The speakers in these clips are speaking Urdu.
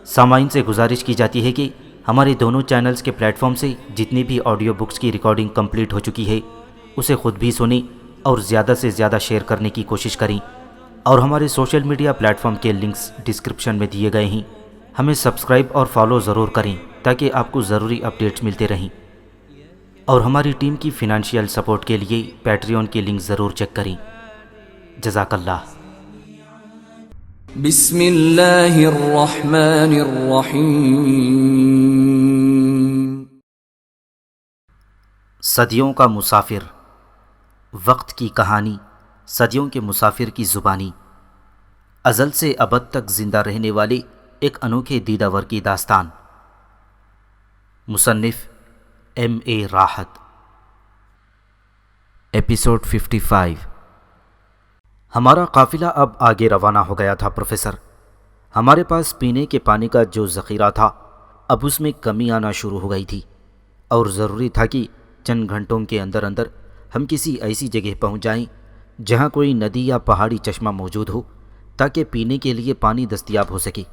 سامعین سے گزارش کی جاتی ہے کہ ہمارے دونوں چینلز کے پلیٹ فارم سے جتنی بھی آڈیو بکس کی ریکارڈنگ کمپلیٹ ہو چکی ہے اسے خود بھی سنیں اور زیادہ سے زیادہ شیئر کرنے کی کوشش کریں، اور ہمارے سوشل میڈیا پلیٹ فارم کے لنکس ڈسکرپشن میں دیے گئے ہیں، ہمیں سبسکرائب اور فالو ضرور کریں تاکہ آپ کو ضروری اپڈیٹس ملتے رہیں، اور ہماری ٹیم کی فنانشیل سپورٹ کے لیے پیٹریون کے لنک ضرور چیک کریں۔ جزاک اللہ۔ بسم اللہ الرحمن الرحیم۔ صدیوں کا مسافر، وقت کی کہانی، صدیوں کے مسافر کی زبانی، ازل سے ابد تک زندہ رہنے والے ایک انوکھے دیداور کی داستان۔ مصنف M.A. راحت۔ ایپیسوڈ 55۔ ہمارا قافلہ اب آگے روانہ ہو گیا تھا پروفیسر۔ ہمارے پاس پینے کے پانی کا جو ذخیرہ تھا اب اس میں کمی آنا شروع ہو گئی تھی، اور ضروری تھا کہ چند گھنٹوں کے اندر اندر ہم کسی ایسی جگہ پہنچ جائیں جہاں کوئی ندی یا پہاڑی چشمہ موجود ہو تاکہ پینے کے لیے پانی دستیاب ہو سکے۔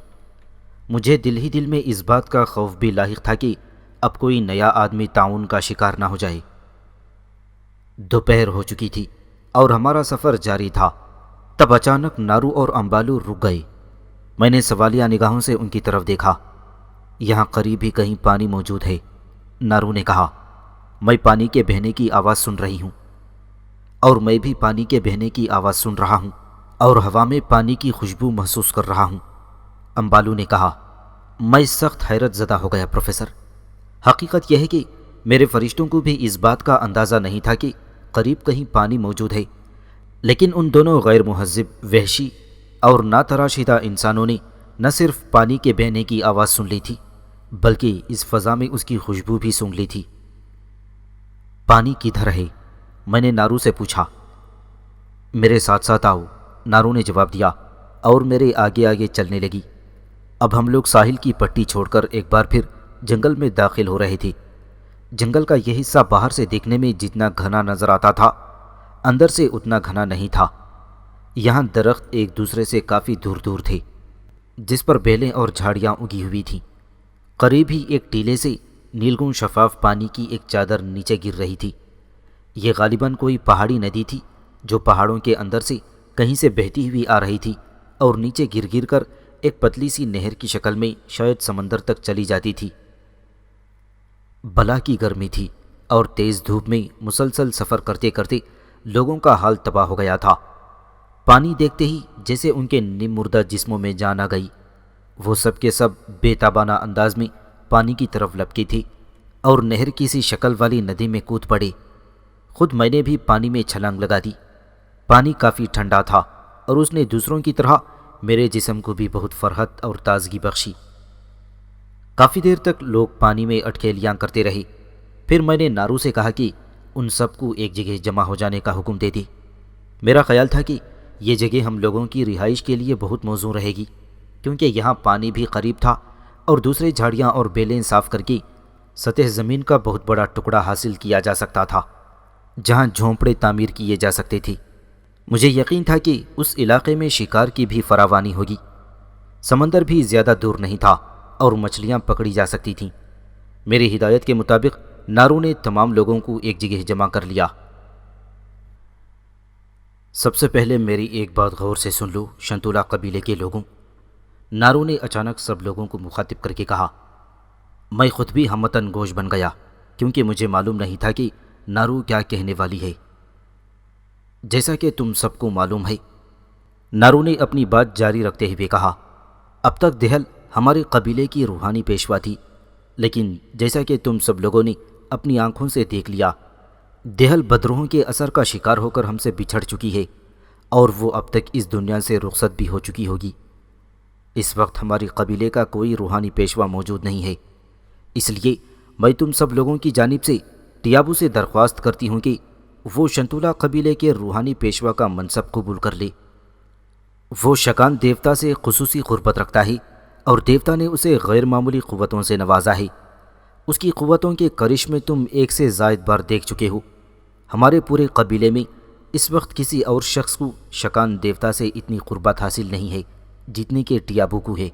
مجھے دل ہی دل میں اس بات کا خوف بھی لاحق تھا کہ اب کوئی نیا آدمی طاعون کا شکار نہ ہو جائے۔ دوپہر ہو چکی تھی اور ہمارا سفر جاری تھا، تب اچانک نارو اور امبالو رک گئے۔ میں نے سوالیہ نگاہوں سے ان کی طرف دیکھا۔ یہاں قریب ہی کہیں پانی موجود ہے، نارو نے کہا۔ میں پانی کے بہنے کی آواز سن رہی ہوں، اور میں بھی پانی کے بہنے کی آواز سن رہا ہوں، اور ہوا میں پانی کی خوشبو محسوس کر رہا ہوں، امبالو نے کہا۔ میں سخت حیرت زدہ ہو گیا پروفیسر۔ حقیقت یہ ہے کہ میرے فرشتوں کو بھی اس بات کا اندازہ نہیں تھا کہ قریب کہیں پانی موجود ہے، لیکن ان دونوں غیر مہذب، وحشی اور ناتراشیدہ انسانوں نے نہ صرف پانی کے بہنے کی آواز سن لی تھی بلکہ اس فضا میں اس کی خوشبو بھی سونگھ لی تھی۔ پانی کدھر ہے؟ میں نے نارو سے پوچھا۔ میرے ساتھ ساتھ آؤ، نارو نے جواب دیا اور میرے آگے آگے چلنے لگی۔ اب ہم لوگ ساحل کی پٹی چھوڑ کر ایک بار پھر جنگل میں داخل ہو رہے تھے۔ جنگل کا یہ حصہ باہر سے دیکھنے میں جتنا گھنا نظر آتا تھا اندر سے اتنا گھنا نہیں تھا۔ یہاں درخت ایک دوسرے سے کافی دور دور تھے جس پر بیلیں اور جھاڑیاں اگی ہوئی تھیں۔ قریب ہی ایک ٹیلے سے نیلگون شفاف پانی کی ایک چادر نیچے گر رہی تھی۔ یہ غالباً کوئی پہاڑی ندی تھی جو پہاڑوں کے اندر سے کہیں سے بہتی ہوئی آ رہی تھی اور نیچے گر گر کر ایک پتلی سی نہر کی شکل میں شاید سمندر تک چلی جاتی تھی۔ بلا کی گرمی تھی اور تیز دھوپ میں مسلسل سفر کرتے کرتے لوگوں کا حال تباہ ہو گیا تھا۔ پانی دیکھتے ہی جیسے ان کے نیم مردہ جسموں میں جان آ گئی۔ وہ سب کے سب بے تابانہ انداز میں پانی کی طرف لپکی تھی اور نہر کی سی شکل والی ندی میں کود پڑے۔ خود میں نے بھی پانی میں چھلانگ لگا دی۔ پانی کافی ٹھنڈا تھا اور اس نے دوسروں کی طرح میرے جسم کو بھی بہت فرحت اور تازگی بخشی۔ کافی دیر تک لوگ پانی میں اٹکھیلیاں کرتے رہے۔ پھر میں نے نارو سے کہا کہ ان سب کو ایک جگہ جمع ہو جانے کا حکم دے دی۔ میرا خیال تھا کہ یہ جگہ ہم لوگوں کی رہائش کے لیے بہت موزوں رہے گی، کیونکہ یہاں پانی بھی قریب تھا اور دوسرے جھاڑیاں اور بیلیں صاف کر کے سطح زمین کا بہت بڑا ٹکڑا حاصل کیا جا سکتا تھا جہاں جھونپڑے تعمیر کیے جا سکتے تھے۔ مجھے یقین تھا کہ اس علاقے میں شکار کی بھی فراوانی ہوگی۔ سمندر بھی زیادہ دور نہیں تھا اور مچھلیاں پکڑی جا سکتی تھیں۔ میری ہدایت کے مطابق نارو نے تمام لوگوں کو ایک جگہ جمع کر لیا۔ سب سے پہلے میری ایک بات غور سے سن لو شنتولا قبیلے کے لوگوں، نارو نے اچانک سب لوگوں کو مخاطب کر کے کہا۔ میں خود بھی ہم وطن گوش بن گیا کیونکہ مجھے معلوم نہیں تھا کہ نارو کیا کہنے والی ہے۔ جیسا کہ تم سب کو معلوم ہے، نارو نے اپنی بات جاری رکھتے ہوئے کہا، اب تک دہل ہمارے قبیلے کی روحانی پیشوا تھی، لیکن جیسا کہ تم سب لوگوں نے اپنی آنکھوں سے دیکھ لیا، دہل بدروحوں کے اثر کا شکار ہو کر ہم سے بچھڑ چکی ہے اور وہ اب تک اس دنیا سے رخصت بھی ہو چکی ہوگی۔ اس وقت ہماری قبیلے کا کوئی روحانی پیشوا موجود نہیں ہے، اس لیے میں تم سب لوگوں کی جانب سے ٹیابو سے درخواست کرتی ہوں کہ وہ شنتولا قبیلے کے روحانی پیشوا کا منصب قبول کر لے۔ وہ شکان دیوتا سے خصوصی قربت رکھتا ہے اور دیوتا نے اسے غیر معمولی قوتوں سے نوازا ہے۔ اس کی قوتوں کے کرشمے تم ایک سے زائد بار دیکھ چکے ہو۔ ہمارے پورے قبیلے میں اس وقت کسی اور شخص کو شکان دیوتا سے اتنی قربت حاصل نہیں ہے جتنی کہ ٹیابو کو ہے۔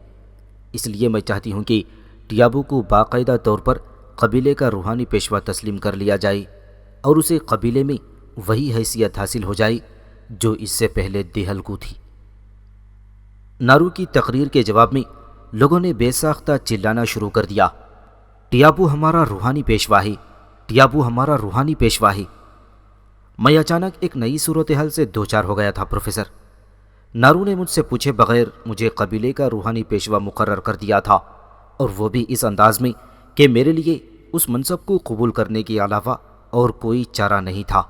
اس لیے میں چاہتی ہوں کہ ٹیابو کو باقاعدہ طور پر قبیلے کا روحانی پیشوا تسلیم کر لیا جائے اور اسے قبیلے میں وہی حیثیت حاصل ہو جائے جو اس سے پہلے دیہل کو تھی۔ نارو کی تقریر کے جواب میں لوگوں نے بے ساختہ چلانا شروع کر دیا، ٹیابو ہمارا روحانی پیشوا ہے، ٹیابو ہمارا روحانی پیشوا ہے۔ میں اچانک ایک نئی صورتحال سے دوچار ہو گیا تھا پروفیسر۔ نارو نے مجھ سے پوچھے بغیر مجھے قبیلے کا روحانی پیشوا مقرر کر دیا تھا، اور وہ بھی اس انداز میں کہ میرے لیے اس منصب کو قبول کرنے کے علاوہ اور کوئی چارہ نہیں تھا۔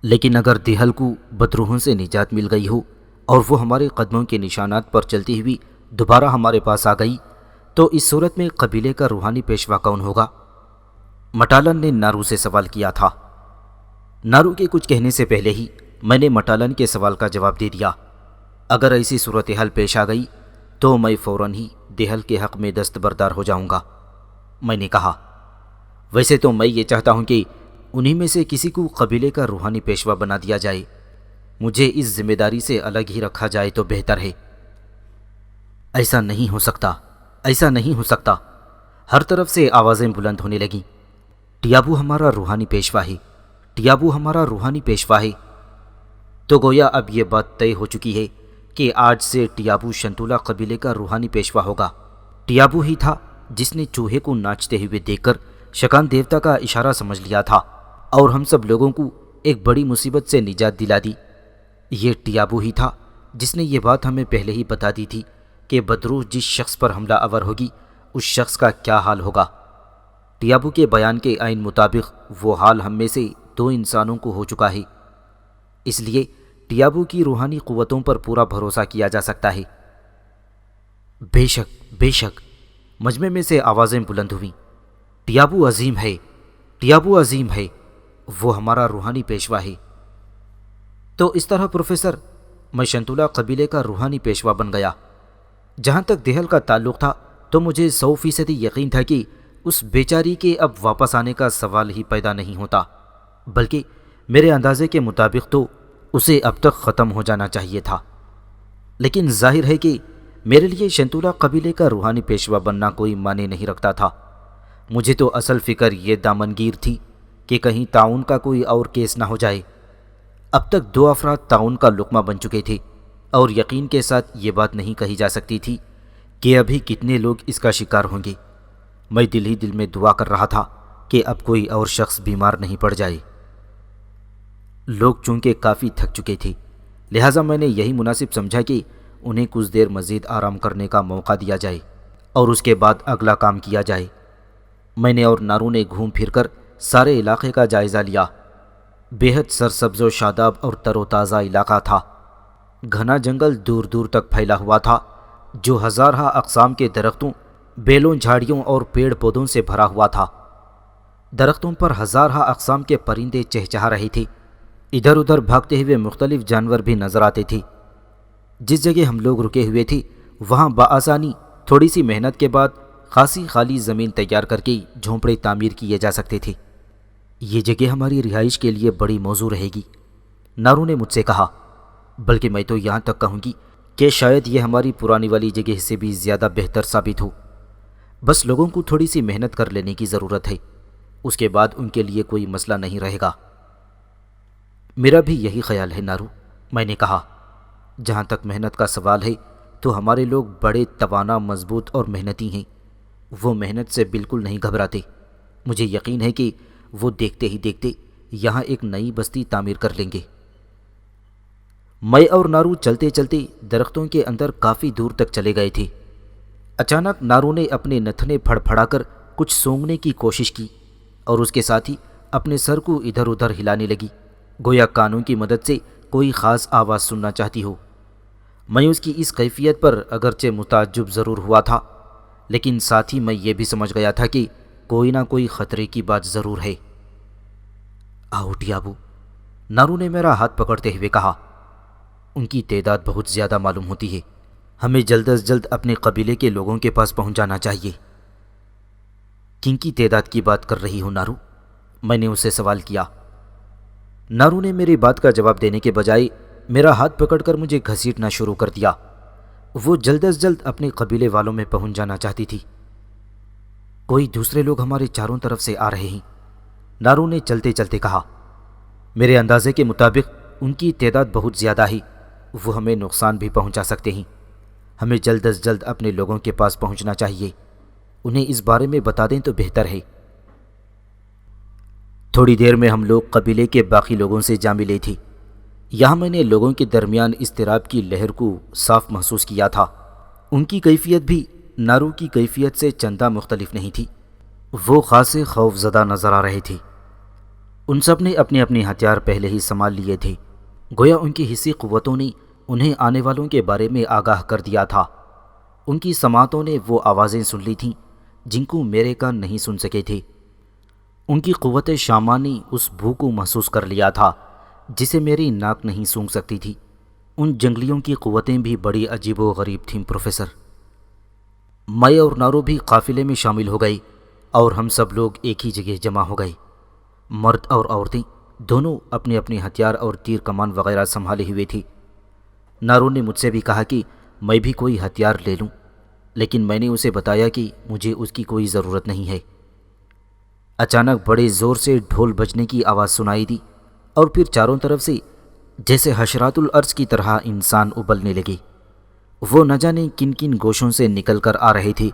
لیکن اگر دیہل کو بدروحوں سے نجات مل گئی ہو اور وہ ہمارے قدموں کے نشانات پر چلتی ہوئی دوبارہ ہمارے پاس آ گئی تو اس صورت میں قبیلے کا روحانی پیشوا کون ہوگا؟ مٹالن نے نارو سے سوال کیا تھا۔ نارو کے کچھ کہنے سے پہلے ہی میں نے مٹالن کے سوال کا جواب دے دیا۔ اگر ایسی صورتحال پیش آ گئی تو میں فوراً ہی دیہل کے حق میں دستبردار ہو جاؤں گا۔ میں نے کہا، ویسے تو میں یہ چاہتا ہوں کہ انہی میں سے کسی کو قبیلے کا روحانی پیشوا بنا دیا جائے، مجھے اس ذمہ داری سے الگ ہی رکھا جائے تو بہتر ہے۔ ایسا نہیں ہو سکتا، ایسا نہیں ہو سکتا، ہر طرف سے آوازیں بلند ہونے لگیں۔ ٹیابو ہمارا روحانی پیشوا ہے، ٹیابو ہمارا روحانی پیشوا ہے۔ تو گویا اب یہ بات طے ہو چکی ہے کہ آج سے ٹیابو شنتولا قبیلے کا روحانی پیشوا ہوگا۔ ٹیابو ہی تھا جس نے چوہے کو ناچتے ہوئے دیکھ کر شکان دیوتا کا اشارہ سمجھ لیا تھا اور ہم سب لوگوں کو ایک بڑی مصیبت سے نجات دلا دی۔ یہ ٹیابو ہی تھا جس نے یہ بات ہمیں پہلے ہی بتا دی تھی کہ بدروح جس شخص پر حملہ آور ہوگی اس شخص کا کیا حال ہوگا۔ ٹیابو کے بیان کے عین مطابق وہ حال ہم میں سے 2 انسانوں کو ہو چکا ہے، اس لیے ٹیابو کی روحانی قوتوں پر پورا بھروسہ کیا جا سکتا ہے۔ بے شک، بے شک، مجمع میں سے آوازیں بلند ہوئیں۔ ٹیابو عظیم ہے، ٹیابو عظیم ہے، وہ ہمارا روحانی پیشوا ہے۔ تو اس طرح پروفیسر میں شنتولا قبیلے کا روحانی پیشوا بن گیا۔ جہاں تک دیہل کا تعلق تھا تو مجھے 100% یقین تھا کہ اس بیچاری کے اب واپس آنے کا سوال ہی پیدا نہیں ہوتا، بلکہ میرے اندازے کے مطابق تو اسے اب تک ختم ہو جانا چاہیے تھا۔ لیکن ظاہر ہے کہ میرے لیے شنتولا قبیلے کا روحانی پیشوا بننا کوئی معنی نہیں رکھتا تھا۔ مجھے تو اصل فکر یہ دامنگیر تھی کہ کہیں تعاون کا کوئی اور کیس نہ ہو جائے۔ اب تک 2 افراد تعاون کا لقمہ بن چکے تھے اور یقین کے ساتھ یہ بات نہیں کہی جا سکتی تھی کہ ابھی کتنے لوگ اس کا شکار ہوں گے۔ میں دل ہی دل میں دعا کر رہا تھا کہ اب کوئی اور شخص بیمار نہیں پڑ جائے۔ لوگ چونکہ کافی تھک چکے تھے، لہٰذا میں نے یہی مناسب سمجھا کہ انہیں کچھ دیر مزید آرام کرنے کا موقع دیا جائے اور اس کے بعد اگلا کام کیا جائے۔ میں نے اور نارو نے گھوم پھر کر سارے علاقے کا جائزہ لیا۔ بے حد سرسبز و شاداب اور تر و تازہ علاقہ تھا۔ گھنا جنگل دور دور تک پھیلا ہوا تھا جو ہزارہ اقسام کے درختوں، بیلوں، جھاڑیوں اور پیڑ پودوں سے بھرا ہوا تھا۔ درختوں پر ہزارہ اقسام کے پرندے چہچہا رہے تھے، ادھر ادھر بھاگتے ہوئے مختلف جانور بھی نظر آتے تھے۔ جس جگہ ہم لوگ رکے ہوئے تھے وہاں بآسانی تھوڑی سی محنت کے بعد خاصی خالی زمین تیار کر کے جھونپڑے تعمیر کیے جا سکتے تھے۔ یہ جگہ ہماری رہائش کے لیے بڑی موزوں رہے گی، نارو نے مجھ سے کہا، بلکہ میں تو یہاں تک کہوں گی کہ شاید یہ ہماری پرانی والی جگہ سے بھی زیادہ بہتر ثابت ہو۔ بس لوگوں کو تھوڑی سی محنت کر لینے کی ضرورت ہے، اس کے بعد ان کے لیے کوئی مسئلہ نہیں رہے گا۔ میرا بھی یہی خیال ہے نارو، میں نے کہا۔ جہاں تک محنت کا سوال ہے تو ہمارے لوگ بڑے توانا، مضبوط اور محنتی ہیں، وہ محنت سے بالکل نہیں گھبراتے۔ مجھے یقین ہے کہ وہ دیکھتے ہی دیکھتے یہاں ایک نئی بستی تعمیر کر لیں گے۔ میں اور نارو چلتے چلتے درختوں کے اندر کافی دور تک چلے گئے تھے۔ اچانک نارو نے اپنے نتھنے پھڑ پھڑا کر کچھ سونگنے کی کوشش کی اور اس کے ساتھ ہی اپنے سر کو ادھر ادھر ہلانے لگی، گویا کانوں کی مدد سے کوئی خاص آواز سننا چاہتی ہو۔ میں اس کی اس کیفیت پر اگرچہ متعجب ضرور ہوا تھا، لیکن ساتھ ہی میں یہ بھی سمجھ گیا تھا کہ کوئی نہ کوئی خطرے کی بات ضرور ہے۔ آؤ ٹیابو، نارو نے میرا ہاتھ پکڑتے ہوئے کہا۔ ان کی تعداد بہت زیادہ معلوم ہوتی ہے، ہمیں جلد از جلد اپنے قبیلے کے لوگوں کے پاس پہنچ جانا چاہیے۔ کن کی تعداد کی بات کر رہی ہو نارو؟ میں نے اسے سوال کیا۔ نارو نے میری بات کا جواب دینے کے بجائے میرا ہاتھ پکڑ کر مجھے گھسیٹنا شروع کر دیا۔ وہ جلد از جلد اپنے قبیلے والوں میں پہنچ جانا چاہتی تھی۔ کوئی دوسرے لوگ ہمارے چاروں طرف سے آ رہے ہیں، نارو نے چلتے چلتے کہا۔ میرے اندازے کے مطابق ان کی تعداد بہت زیادہ ہے، وہ ہمیں نقصان بھی پہنچا سکتے ہیں۔ ہمیں جلد از جلد اپنے لوگوں کے پاس پہنچنا چاہیے، انہیں اس بارے میں بتا دیں تو بہتر ہے۔ تھوڑی دیر میں ہم لوگ قبیلے کے باقی لوگوں سے جا ملے تھے۔ یہاں میں نے لوگوں کے درمیان اضطراب کی لہر کو صاف محسوس کیا تھا۔ ان کی کیفیت بھی نارو کی کیفیت سے چندہ مختلف نہیں تھی۔ وہ خاصے خوف زدہ نظر آ رہے تھے۔ ان سب نے اپنے اپنے ہتھیار پہلے ہی سنبھال لیے تھے، گویا ان کی حسی قوتوں نے انہیں آنے والوں کے بارے میں آگاہ کر دیا تھا۔ ان کی سماعتوں نے وہ آوازیں سن لی تھیں جن کو میرے کان نہیں سن سکے تھے۔ ان کی قوت شامہ نے اس بو کو محسوس کر لیا تھا جسے میری ناک نہیں سونگھ سکتی تھی۔ ان جنگلیوں کی قوتیں بھی بڑی عجیب و غریب تھیں پروفیسر۔ میں اور نارو بھی قافلے میں شامل ہو گئے اور ہم سب لوگ ایک ہی جگہ جمع ہو گئے۔ مرد اور عورتیں دونوں اپنے اپنے ہتھیار اور تیر کمان وغیرہ سنبھالے ہوئے تھے۔ نارو نے مجھ سے بھی کہا کہ میں بھی کوئی ہتھیار لے لوں، لیکن میں نے اسے بتایا کہ مجھے اس کی کوئی ضرورت نہیں ہے۔ اچانک بڑے زور سے ڈھول بجنے کی آواز سنائی دی اور پھر چاروں طرف سے جیسے حشرات الارض کی طرح انسان ابلنے لگے۔ وہ نہ جانے کن کن گوشوں سے نکل کر آ رہے تھے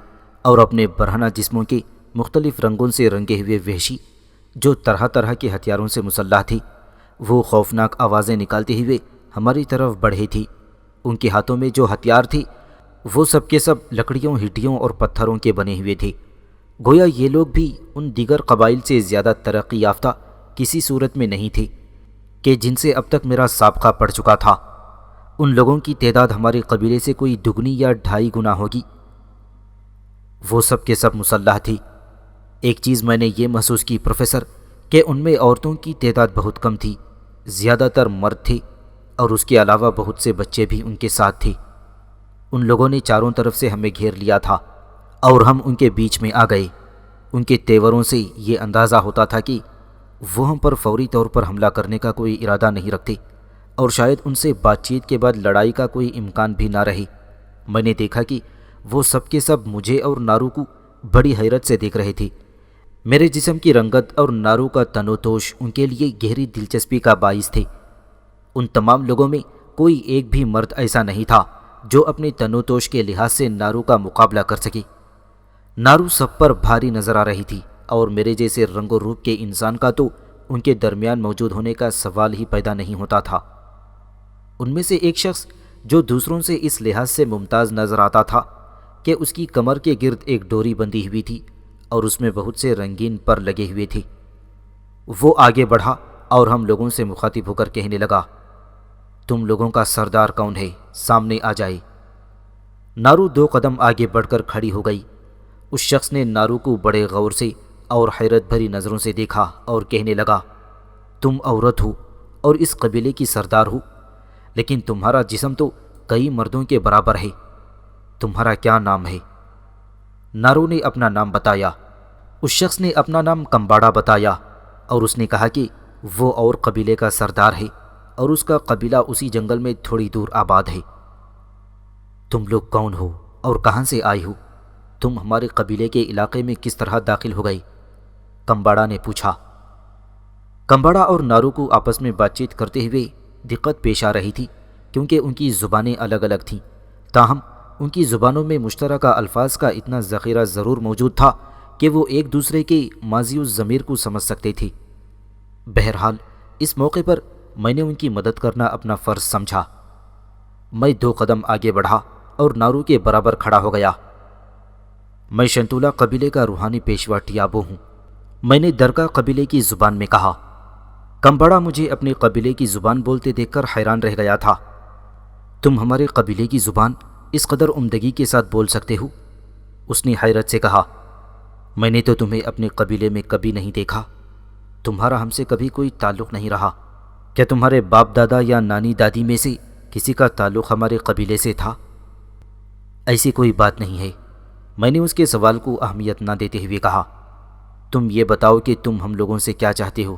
اور اپنے برہنہ جسموں کے مختلف رنگوں سے رنگے ہوئے وحشی جو طرح طرح کے ہتھیاروں سے مسلح تھے، وہ خوفناک آوازیں نکالتے ہوئے ہماری طرف بڑھے تھے۔ ان کے ہاتھوں میں جو ہتھیار تھے وہ سب کے سب لکڑیوں، ہڈیوں اور پتھروں کے بنے ہوئے تھے، گویا یہ لوگ بھی ان دیگر قبائل سے زیادہ ترقی یافتہ کسی صورت میں نہیں تھے کہ جن سے اب تک میرا سابقہ پڑ چکا تھا۔ ان لوگوں کی تعداد ہمارے قبیلے سے کوئی دگنی یا 2.5 گنا ہوگی۔ وہ سب کے سب مسلح تھی۔ ایک چیز میں نے یہ محسوس کی پروفیسر کہ ان میں عورتوں کی تعداد بہت کم تھی، زیادہ تر مرد تھے اور اس کے علاوہ بہت سے بچے بھی ان کے ساتھ تھے۔ ان لوگوں نے چاروں طرف سے ہمیں گھیر لیا تھا اور ہم ان کے بیچ میں آ گئے۔ ان کے تیوروں سے یہ اندازہ ہوتا تھا کہ وہ ہم پر فوری طور پر حملہ کرنے کا کوئی ارادہ نہیں رکھتے اور شاید ان سے بات چیت کے بعد لڑائی کا کوئی امکان بھی نہ رہے۔ میں نے دیکھا کہ وہ سب کے سب مجھے اور نارو کو بڑی حیرت سے دیکھ رہے تھے۔ میرے جسم کی رنگت اور نارو کا تن و توش ان کے لیے گہری دلچسپی کا باعث تھے۔ ان تمام لوگوں میں کوئی ایک بھی مرد ایسا نہیں تھا جو اپنے تن و توش کے لحاظ سے نارو کا مقابلہ کر سکے۔ نارو سب پر بھاری نظر آ رہی تھی اور میرے جیسے رنگ و روپ کے انسان کا تو ان کے درمیان موجود ہونے کا سوال ہی پیدا نہیں ہوتا تھا۔ ان میں سے ایک شخص جو دوسروں سے اس لحاظ سے ممتاز نظر آتا تھا کہ اس کی کمر کے گرد ایک ڈوری بندھی ہوئی تھی اور اس میں بہت سے رنگین پر لگے ہوئے تھے۔ وہ آگے بڑھا اور ہم لوگوں سے مخاطب ہو کر کہنے لگا، تم لوگوں کا سردار کون ہے؟ سامنے آ جائے۔ نارو 2 قدم آگے بڑھ کر کھڑی ہو گئی۔ اس شخص نے نارو کو بڑے غور سے اور حیرت بھری نظروں سے دیکھا اور کہنے لگا، تم عورت ہو اور اس قبیلے کی سردار ہو، لیکن تمہارا جسم تو کئی مردوں کے برابر ہے۔ تمہارا کیا نام ہے؟ نارو نے اپنا نام بتایا۔ اس شخص نے اپنا نام کمباڑا بتایا اور اس نے کہا کہ وہ اور قبیلے کا سردار ہے اور اس کا قبیلہ اسی جنگل میں تھوڑی دور آباد ہے۔ تم لوگ کون ہو اور کہاں سے آئے ہو؟ تم ہمارے قبیلے کے علاقے میں کس طرح داخل ہو گئی؟ کمباڑا نے پوچھا۔ کمباڑا اور نارو کو آپس میں بات چیت کرتے ہوئے دقت پیش آ رہی تھی کیونکہ ان کی زبانیں الگ الگ تھیں، تاہم ان کی زبانوں میں مشترکہ الفاظ کا اتنا ذخیرہ ضرور موجود تھا کہ وہ ایک دوسرے کے ماضی و ضمیر کو سمجھ سکتے تھے۔ بہرحال اس موقع پر میں نے ان کی مدد کرنا اپنا فرض سمجھا۔ میں 2 قدم آگے بڑھا اور نارو کے برابر کھڑا ہو گیا۔ میں شنتولا قبیلے کا روحانی پیشوا ٹیابو ہوں، میں نے درگا قبیلے کی زبان میں کہا۔ کمباڑا مجھے اپنے قبیلے کی زبان بولتے دیکھ کر حیران رہ گیا تھا۔ تم ہمارے قبیلے کی زبان اس قدر عمدگی کے ساتھ بول سکتے ہو؟ اس نے حیرت سے کہا، میں نے تو تمہیں اپنے قبیلے میں کبھی نہیں دیکھا، تمہارا ہم سے کبھی کوئی تعلق نہیں رہا۔ کیا تمہارے باپ دادا یا نانی دادی میں سے کسی کا تعلق ہمارے قبیلے سے تھا؟ ایسی کوئی بات نہیں ہے، میں نے اس کے سوال کو اہمیت نہ دیتے ہوئے کہا۔ تم یہ بتاؤ کہ تم ہم لوگوں سے کیا چاہتے ہو؟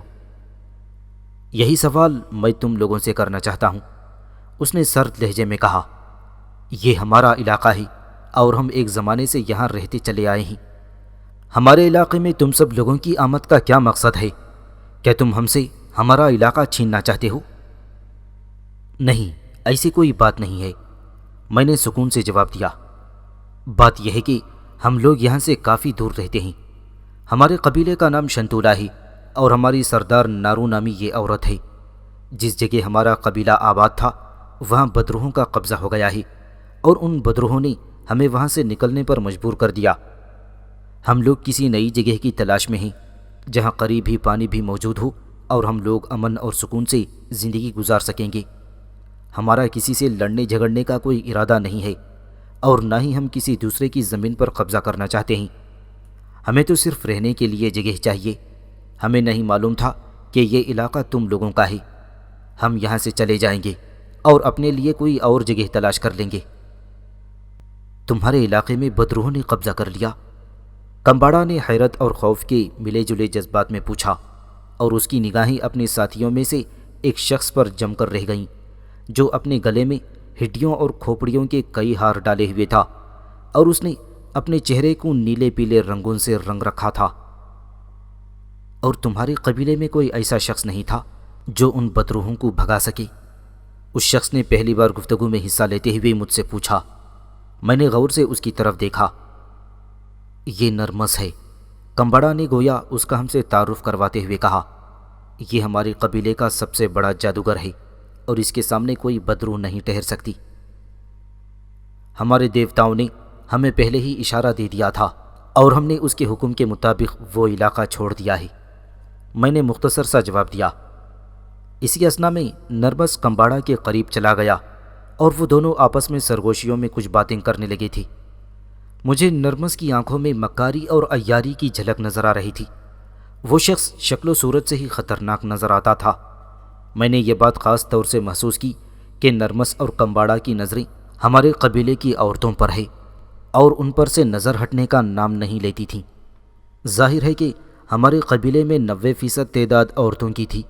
یہی سوال میں تم لوگوں سے کرنا چاہتا ہوں، اس نے سرد لہجے میں کہا۔ یہ ہمارا علاقہ ہے اور ہم ایک زمانے سے یہاں رہتے چلے آئے ہیں۔ ہمارے علاقے میں تم سب لوگوں کی آمد کا کیا مقصد ہے؟ کیا تم ہم سے ہمارا علاقہ چھیننا چاہتے ہو؟ نہیں، ایسی کوئی بات نہیں ہے، میں نے سکون سے جواب دیا۔ بات یہ ہے کہ ہم لوگ یہاں سے کافی دور رہتے ہیں۔ ہمارے قبیلے کا نام شنتولا ہے اور ہماری سردار نارو نامی یہ عورت ہے۔ جس جگہ ہمارا قبیلہ آباد تھا وہاں بدروہوں کا قبضہ ہو گیا ہے اور ان بدروہوں نے ہمیں وہاں سے نکلنے پر مجبور کر دیا۔ ہم لوگ کسی نئی جگہ کی تلاش میں ہیں جہاں قریب ہی پانی بھی موجود ہو اور ہم لوگ امن اور سکون سے زندگی گزار سکیں گے۔ ہمارا کسی سے لڑنے جھگڑنے کا کوئی ارادہ نہیں ہے اور نہ ہی ہم کسی دوسرے کی زمین پر قبضہ کرنا چاہتے ہیں۔ ہمیں تو صرف رہنے کے لیے جگہ چاہیے۔ ہمیں نہیں معلوم تھا کہ یہ علاقہ تم لوگوں کا ہے۔ ہم یہاں سے چلے جائیں گے اور اپنے لیے کوئی اور جگہ تلاش کر لیں گے۔ تمہارے علاقے میں بدروہوں نے قبضہ کر لیا؟ کمباڑا نے حیرت اور خوف کے ملے جلے جذبات میں پوچھا، اور اس کی نگاہیں اپنے ساتھیوں میں سے ایک شخص پر جم کر رہ گئیں جو اپنے گلے میں ہڈیوں اور کھوپڑیوں کے کئی ہار ڈالے ہوئے تھا اور اس نے اپنے چہرے کو نیلے پیلے رنگوں سے رنگ رکھا تھا۔ اور تمہارے قبیلے میں کوئی ایسا شخص نہیں تھا جو ان بدروہوں کو بھگا سکے؟ اس شخص نے پہلی بار گفتگو میں حصہ لیتے ہوئے مجھ سے پوچھا۔ میں نے غور سے اس کی طرف دیکھا۔ یہ نرمس ہے، کمبڑا نے گویا اس کا ہم سے تعارف کرواتے ہوئے کہا۔ یہ ہمارے قبیلے کا سب سے بڑا جادوگر ہے اور اس کے سامنے کوئی بدروح نہیں ٹھہر سکتی۔ ہمارے دیوتاؤں نے ہمیں پہلے ہی اشارہ دے دیا تھا اور ہم نے اس کے حکم کے مطابق وہ علاقہ چھوڑ دیا ہے، میں نے مختصر سا جواب دیا۔ اسی اثنا میں نرمس کمباڑا کے قریب چلا گیا اور وہ دونوں آپس میں سرگوشیوں میں کچھ باتیں کرنے لگے تھے۔ مجھے نرمس کی آنکھوں میں مکاری اور عیاری کی جھلک نظر آ رہی تھی۔ وہ شخص شکل و صورت سے ہی خطرناک نظر آتا تھا۔ میں نے یہ بات خاص طور سے محسوس کی کہ نرمس اور کمباڑا کی نظریں ہمارے قبیلے کی عورتوں پر ہے اور ان پر سے نظر ہٹنے کا نام نہیں لیتی تھیں۔ ظاہر ہے کہ ہمارے قبیلے میں 90% تعداد عورتوں کی تھی،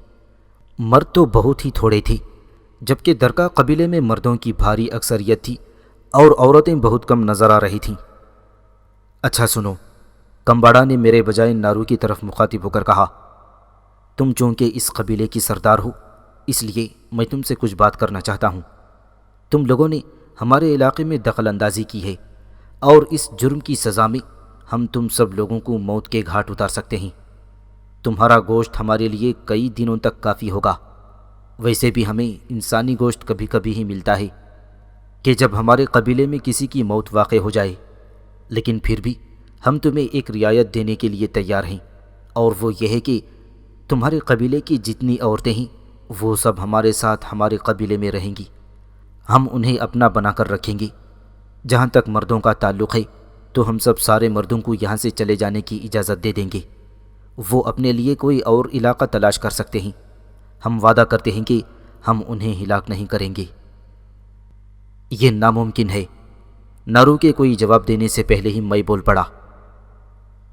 مرد تو بہت ہی تھوڑے تھے، جبکہ درکا قبیلے میں مردوں کی بھاری اکثریت تھی اور عورتیں بہت کم نظر آ رہی تھیں۔ اچھا سنو، کمباڑا نے میرے بجائے نارو کی طرف مخاطب ہو کر کہا، تم چونکہ اس قبیلے کی سردار ہو اس لیے میں تم سے کچھ بات کرنا چاہتا ہوں۔ تم لوگوں نے ہمارے علاقے میں دخل اندازی کی ہے اور اس جرم کی سزا میں ہم تم سب لوگوں کو موت کے گھاٹ اتار سکتے ہیں۔ تمہارا گوشت ہمارے لیے کئی دنوں تک کافی ہوگا۔ ویسے بھی ہمیں انسانی گوشت کبھی کبھی ہی ملتا ہے کہ جب ہمارے قبیلے میں کسی کی موت واقع ہو جائے، لیکن پھر بھی ہم تمہیں ایک رعایت دینے کے لیے تیار ہیں، اور وہ یہ ہے کہ تمہارے قبیلے کی جتنی عورتیں ہیں وہ سب ہمارے ساتھ ہمارے قبیلے میں رہیں گی۔ ہم انہیں اپنا بنا کر رکھیں گے۔ جہاں تک مردوں کا تعلق ہے تو ہم سب سارے مردوں کو یہاں سے چلے جانے کی اجازت دے دیں گے۔ وہ اپنے لیے کوئی اور علاقہ تلاش کر سکتے ہیں۔ ہم وعدہ کرتے ہیں کہ ہم انہیں ہلاک نہیں کریں گے۔ یہ ناممکن ہے۔ نارو کے کوئی جواب دینے سے پہلے ہی میں بول پڑا،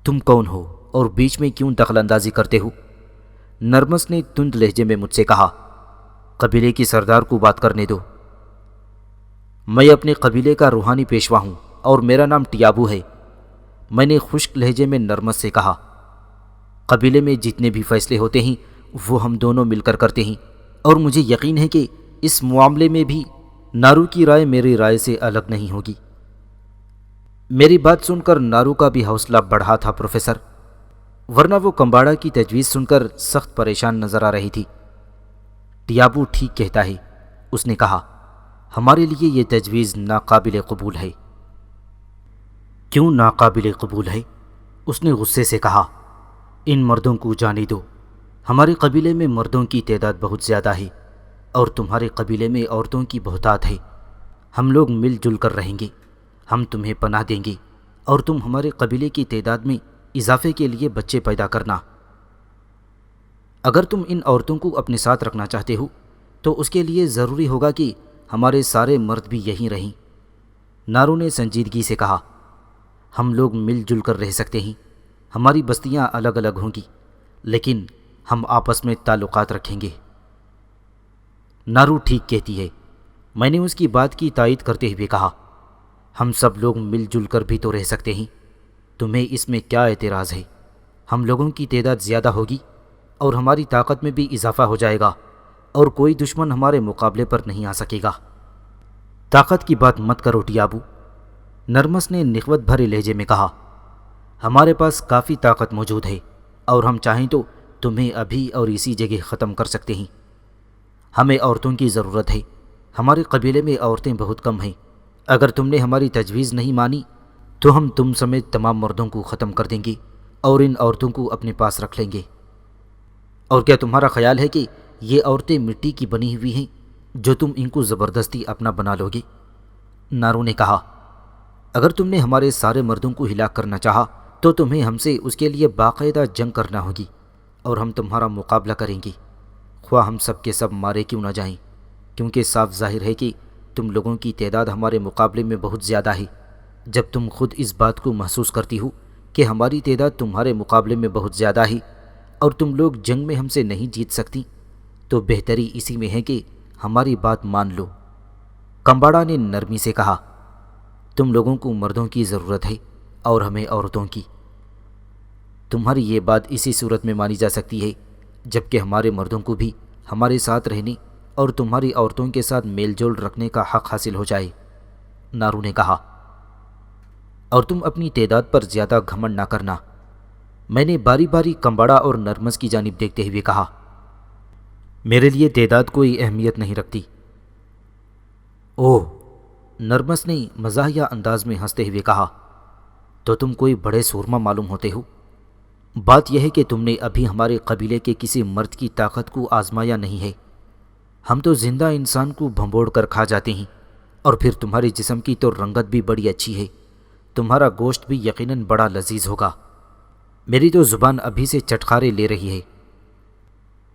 تم کون ہو اور بیچ میں کیوں دخل اندازی کرتے ہو؟ نرمس نے تند لہجے میں مجھ سے کہا، قبیلے کی سردار کو بات کرنے دو۔ میں اپنے قبیلے کا روحانی پیشوا ہوں اور میرا نام ٹیابو ہے، میں نے خشک لہجے میں نرمس سے کہا۔ قبیلے میں جتنے بھی فیصلے ہوتے ہیں وہ ہم دونوں مل کر کرتے ہیں، اور مجھے یقین ہے کہ اس معاملے میں بھی نارو کی رائے میری رائے سے الگ نہیں ہوگی۔ میری بات سن کر نارو کا بھی حوصلہ بڑھا تھا پروفیسر، ورنہ وہ کمباڑا کی تجویز سن کر سخت پریشان نظر آ رہی تھی۔ ٹیابو ٹھیک کہتا ہے، اس نے کہا، ہمارے لیے یہ تجویز ناقابل قبول ہے۔ کیوں ناقابل قبول ہے؟ اس نے غصے سے کہا، ان مردوں کو جانے دو۔ ہمارے قبیلے میں مردوں کی تعداد بہت زیادہ ہے اور تمہارے قبیلے میں عورتوں کی بہتات ہے۔ ہم لوگ مل جل کر رہیں گے، ہم تمہیں پناہ دیں گے اور تم ہمارے قبیلے کی تعداد میں اضافے کے لیے بچے پیدا کرنا۔ اگر تم ان عورتوں کو اپنے ساتھ رکھنا چاہتے ہو تو اس کے لیے ضروری ہوگا کہ ہمارے سارے مرد بھی یہیں رہیں۔ نارو نے سنجیدگی سے کہا، ہم لوگ مل جل کر رہ سکتے ہیں، ہماری بستیاں الگ الگ ہوں گی لیکن ہم آپس میں تعلقات رکھیں گے۔ نارو ٹھیک کہتی ہے، میں نے اس کی بات کی تائید کرتے ہوئے کہا، ہم سب لوگ مل جل کر بھی تو رہ سکتے ہیں، تمہیں اس میں کیا اعتراض ہے؟ ہم لوگوں کی تعداد زیادہ ہوگی اور ہماری طاقت میں بھی اضافہ ہو جائے گا اور کوئی دشمن ہمارے مقابلے پر نہیں آ سکے گا۔ طاقت کی بات مت کرو ٹیابو، نرمس نے نخوت بھرے لہجے میں کہا، ہمارے پاس کافی طاقت موجود ہے اور ہم چاہیں تو تمہیں ابھی اور اسی جگہ ختم کر سکتے ہیں۔ ہمیں عورتوں کی ضرورت ہے، ہمارے قبیلے میں عورتیں بہت کم ہیں۔ اگر تم نے ہماری تجویز نہیں مانی تو ہم تم سمیت تمام مردوں کو ختم کر دیں گے اور ان عورتوں کو اپنے پاس رکھ لیں گے۔ اور کیا تمہارا خیال ہے کہ یہ عورتیں مٹی کی بنی ہوئی ہیں جو تم ان کو زبردستی اپنا بنا لو گے؟ نارو نے کہا، اگر تم نے ہمارے سارے مردوں کو ہلاک کرنا چاہا تو تمہیں ہم سے اس کے لیے باقاعدہ جنگ کرنا ہوگی اور ہم تمہارا مقابلہ کریں گے، خواہ ہم سب کے سب مارے کیوں نہ جائیں، کیونکہ صاف ظاہر ہے کہ تم لوگوں کی تعداد ہمارے مقابلے میں بہت زیادہ ہے۔ جب تم خود اس بات کو محسوس کرتی ہو کہ ہماری تعداد تمہارے مقابلے میں بہت زیادہ ہے اور تم لوگ جنگ میں ہم سے نہیں جیت سکتی، تو بہتری اسی میں ہے کہ ہماری بات مان لو۔ کمباڑا نے نرمی سے کہا، تم لوگوں کو مردوں کی ضرورت ہے اور ہمیں عورتوں کی۔ تمہاری یہ بات اسی صورت میں مانی جا سکتی ہے جبکہ ہمارے مردوں کو بھی ہمارے ساتھ رہنے اور تمہاری عورتوں کے ساتھ میل جول رکھنے کا حق حاصل ہو جائے، نارو نے کہا۔ اور تم اپنی تعداد پر زیادہ گھمنڈ نہ کرنا، میں نے باری باری کمباڑا اور نرمس کی جانب دیکھتے ہوئے کہا، میرے لیے تعداد کوئی اہمیت نہیں رکھتی۔ اوہ، نرمس نے مزاحیہ انداز میں ہنستے ہوئے کہا، تو تم کوئی بڑے سورما معلوم ہوتے ہو۔ بات یہ ہے کہ تم نے ابھی ہمارے قبیلے کے کسی مرد کی طاقت کو آزمایا نہیں ہے۔ ہم تو زندہ انسان کو بھنبوڑ کر کھا جاتے ہیں، اور پھر تمہارے جسم کی تو رنگت بھی بڑی اچھی ہے، تمہارا گوشت بھی یقیناً بڑا لذیذ ہوگا۔ میری تو زبان ابھی سے چٹخارے لے رہی ہے۔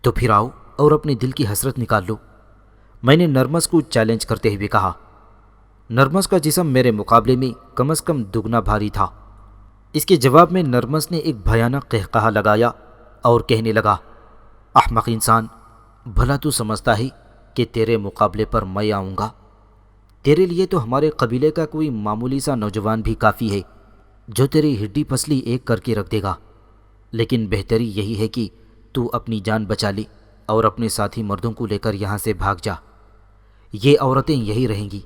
تو پھر آؤ اور اپنے دل کی حسرت نکال لو، میں نے نرمس کو چیلنج کرتے ہوئے کہا۔ نرمس کا جسم میرے مقابلے میں کم از کم دگنا بھاری تھا۔ اس کے جواب میں نرمس نے ایک بھیانک قہقہہ لگایا اور کہنے لگا، احمق انسان، بھلا تو سمجھتا ہے کہ تیرے مقابلے پر میں آؤں گا؟ تیرے لیے تو ہمارے قبیلے کا کوئی معمولی سا نوجوان بھی کافی ہے جو تیری ہڈی پسلی ایک کر کے رکھ دے گا، لیکن بہتری یہی ہے کہ تو اپنی جان بچا لے اور اپنے ساتھی مردوں کو لے کر یہاں سے بھاگ جا۔ یہ عورتیں یہی رہیں گی۔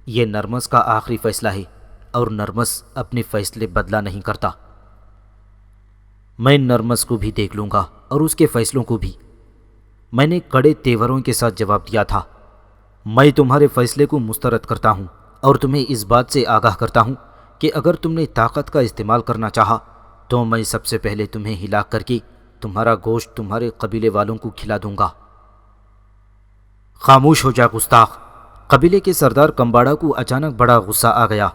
یہ نرمس کا آخری فیصلہ ہے اور نرمس اپنے فیصلے بدلا نہیں کرتا۔ میں نرمس کو بھی دیکھ لوں گا اور اس کے فیصلوں کو بھی، میں نے کڑے تیوروں کے ساتھ جواب دیا تھا۔ میں تمہارے فیصلے کو مسترد کرتا ہوں اور تمہیں اس بات سے آگاہ کرتا ہوں کہ اگر تم نے طاقت کا استعمال کرنا چاہا تو میں سب سے پہلے تمہیں ہلاک کر کے تمہارا گوشت تمہارے قبیلے والوں کو کھلا دوں گا۔ خاموش ہو جا گستاخ، قبیلے کے سردار کمباڑا کو اچانک بڑا غصہ آ گیا۔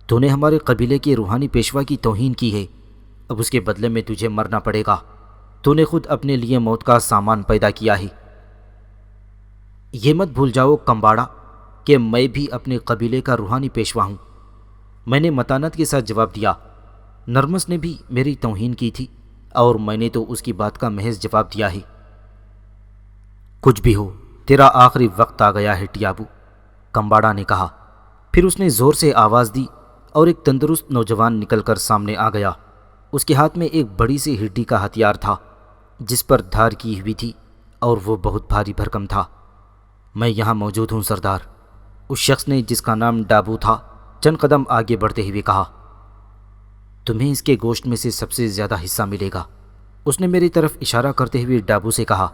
تو نے ہمارے قبیلے کے روحانی پیشوا کی توہین کی ہے، اب اس کے بدلے میں تجھے مرنا پڑے گا۔ تو نے خود اپنے لیے موت کا سامان پیدا کیا ہے۔ یہ مت بھول جاؤ کمباڑا کہ میں بھی اپنے قبیلے کا روحانی پیشوا ہوں، میں نے متانت کے ساتھ جواب دیا۔ نرمس نے بھی میری توہین کی تھی اور میں نے تو اس کی بات کا محض جواب دیا ہے۔ کچھ بھی ہو، تیرا آخری وقت آ گیا ہے ٹیابو، کمباڑا نے کہا۔ پھر اس نے زور سے آواز دی اور ایک تندرست نوجوان نکل کر سامنے آ گیا۔ اس کے ہاتھ میں ایک بڑی سی ہڈی کا ہتھیار تھا جس پر دھار کی ہوئی تھی اور وہ بہت بھاری بھرکم تھا۔ میں یہاں موجود ہوں سردار، اس شخص نے جس کا نام ڈابو تھا چند قدم آگے بڑھتے ہوئے کہا۔ تمہیں اس کے گوشت میں سے سب سے زیادہ حصہ ملے گا، اس نے میری طرف اشارہ کرتے ہوئے ڈابو سے کہا۔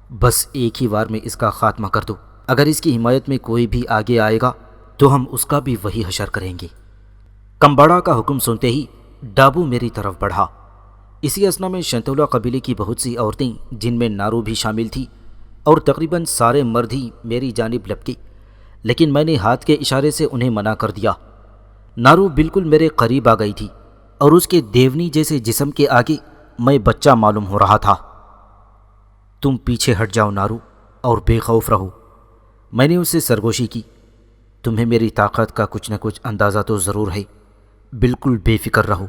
بس ایک ہی وار میں اس کا خاتمہ کر دو، اگر اس کی حمایت میں کوئی بھی آگے آئے گا تو ہم اس کا بھی وہی حشر کریں گے۔ کمباڑا کا حکم سنتے ہی ڈابو میری طرف بڑھا۔ اسی اثنا میں شنتولا قبیلے کی بہت سی عورتیں جن میں نارو بھی شامل تھی اور تقریباً سارے مرد ہی میری جانب لپکے، لیکن میں نے ہاتھ کے اشارے سے انہیں منع کر دیا۔ نارو بالکل میرے قریب آ گئی تھی اور اس کے دیونی جیسے جسم کے آگے میں بچہ معلوم ہو رہا تھا۔ تم پیچھے ہٹ جاؤ نارو اور بے خوف رہو، میں نے اس سے سرگوشی کی۔ تمہیں میری طاقت کا کچھ نہ کچھ اندازہ تو ضرور ہے، بالکل بے فکر رہو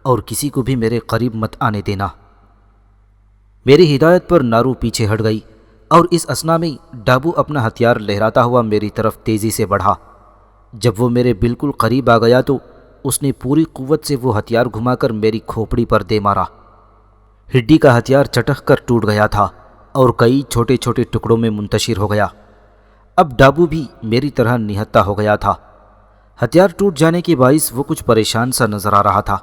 اور کسی کو بھی میرے قریب مت آنے دینا۔ میری ہدایت پر نارو پیچھے ہٹ گئی اور اس اثنا میں ڈابو اپنا ہتھیار لہراتا ہوا میری طرف تیزی سے بڑھا۔ جب وہ میرے بالکل قریب آ گیا تو اس نے پوری قوت سے وہ ہتھیار گھما کر میری کھوپڑی پر دے مارا۔ ہڈی کا ہتھیار چٹک کر ٹوٹ گیا تھا اور کئی چھوٹے چھوٹے ٹکڑوں میں منتشر ہو گیا۔ اب ڈابو بھی میری طرح نہتھا ہو گیا تھا۔ ہتھیار ٹوٹ جانے کے باعث وہ کچھ پریشان سا نظر آ رہا تھا،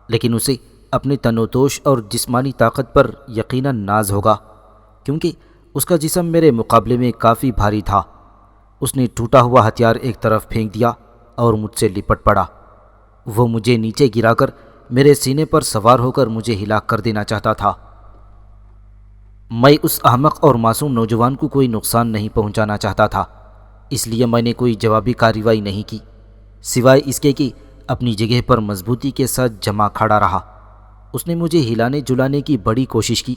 لیکن اسے اپنے تنوتوش اور جسمانی طاقت پر یقیناً ناز ہوگا، کیونکہ اس کا جسم میرے مقابلے میں کافی بھاری تھا۔ اس نے ٹوٹا ہوا ہتھیار ایک طرف پھینک دیا اور مجھ سے لپٹ پڑا۔ وہ مجھے نیچے گرا کر میرے سینے پر سوار ہو کر مجھے ہلاک کر دینا چاہتا تھا۔ میں اس احمق اور معصوم نوجوان کو کوئی نقصان نہیں پہنچانا چاہتا تھا، اس لیے میں نے کوئی جوابی کارروائی نہیں کی، سوائے اس کے کہ اپنی جگہ پر مضبوطی کے ساتھ جمع کھڑا رہا۔ اس نے مجھے ہلانے جلانے کی بڑی کوشش کی،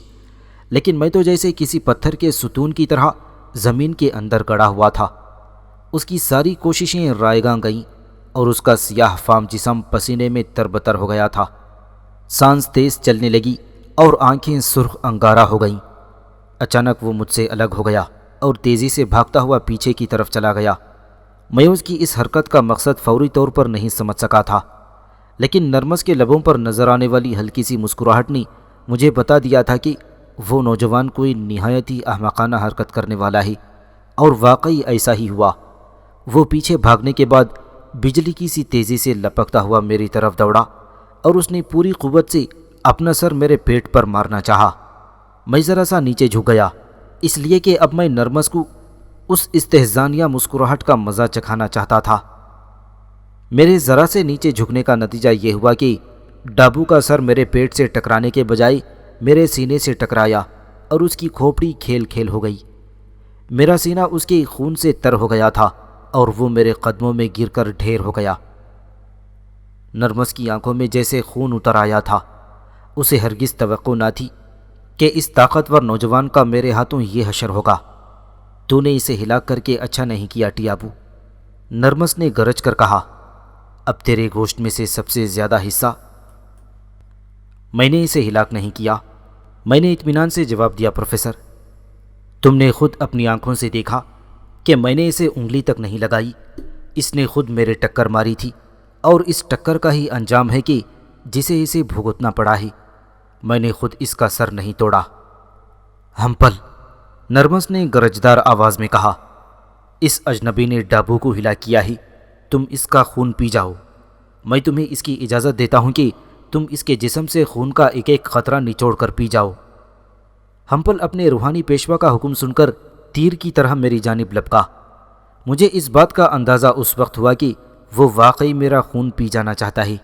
لیکن میں تو جیسے کسی پتھر کے ستون کی طرح زمین کے اندر گڑا ہوا تھا۔ اس کی ساری کوششیں رائیگاں گئیں اور اس کا سیاہ فام جسم پسینے میں تربتر ہو گیا تھا۔ سانس تیز چلنے لگی اور آنکھیں سرخ انگارہ ہو گئیں۔ اچانک وہ مجھ سے الگ ہو گیا اور تیزی سے بھاگتا ہوا پیچھے کی طرف چلا گیا۔ میں اس کی اس حرکت کا مقصد فوری طور پر نہیں سمجھ سکا تھا، لیکن نرمس کے لبوں پر نظر آنے والی ہلکی سی مسکراہٹ نے مجھے بتا دیا تھا کہ وہ نوجوان کوئی نہایت ہی احمقانہ حرکت کرنے والا ہے، اور واقعی ایسا ہی ہوا۔ وہ پیچھے بھاگنے کے بعد بجلی کی سی تیزی سے لپکتا ہوا میری طرف دوڑا اور اس نے پوری قوت سے اپنا سر میرے پیٹ پر مارنا چاہا۔ میں ذرا سا نیچے جھک گیا، اس لیے کہ اب میں نرمس کو اس استہزانیہ مسکراہٹ کا مزہ چکھانا چاہتا تھا۔ میرے ذرا سے نیچے جھکنے کا نتیجہ یہ ہوا کہ ڈابو کا سر میرے پیٹ سے ٹکرانے کے بجائے میرے سینے سے ٹکرایا اور اس کی کھوپڑی کھیل کھیل ہو گئی۔ میرا سینہ اس کے خون سے تر ہو گیا تھا اور وہ میرے قدموں میں گر کر ڈھیر ہو گیا۔ نرمس کی آنکھوں میں جیسے خون اتر آیا تھا۔ اسے ہرگز توقع نہ تھی کہ اس طاقتور نوجوان کا میرے ہاتھوں یہ حشر ہوگا۔ تو نے اسے ہلاک کر کے اچھا نہیں کیا ٹیابو، نرمس نے گرج کر کہا۔ اب تیرے گوشت میں سے سب سے زیادہ حصہ میں نے اسے ہلاک نہیں کیا، میں نے اطمینان سے جواب دیا۔ پروفیسر، تم نے خود اپنی آنکھوں سے دیکھا کہ میں نے اسے انگلی تک نہیں لگائی، اس نے خود میرے ٹکر ماری تھی، اور اس ٹکر کا ہی انجام ہے کہ جسے اسے بھگتنا پڑا ہے۔ میں نے خود اس کا سر نہیں توڑا۔ ہمپل، نرمس نے گرجدار آواز میں کہا، اس اجنبی نے ڈابو کو ہلاک کیا ہے، تم اس کا خون پی جاؤ۔ میں تمہیں اس کی اجازت دیتا ہوں کہ تم اس کے جسم سے خون کا ایک ایک قطرہ نچوڑ کر پی جاؤ۔ ہمپل اپنے روحانی پیشوا کا حکم سن کر تیر کی طرح میری جانب لپکا۔ مجھے اس بات کا اندازہ اس وقت ہوا کہ وہ واقعی میرا خون پی جانا چاہتا ہے،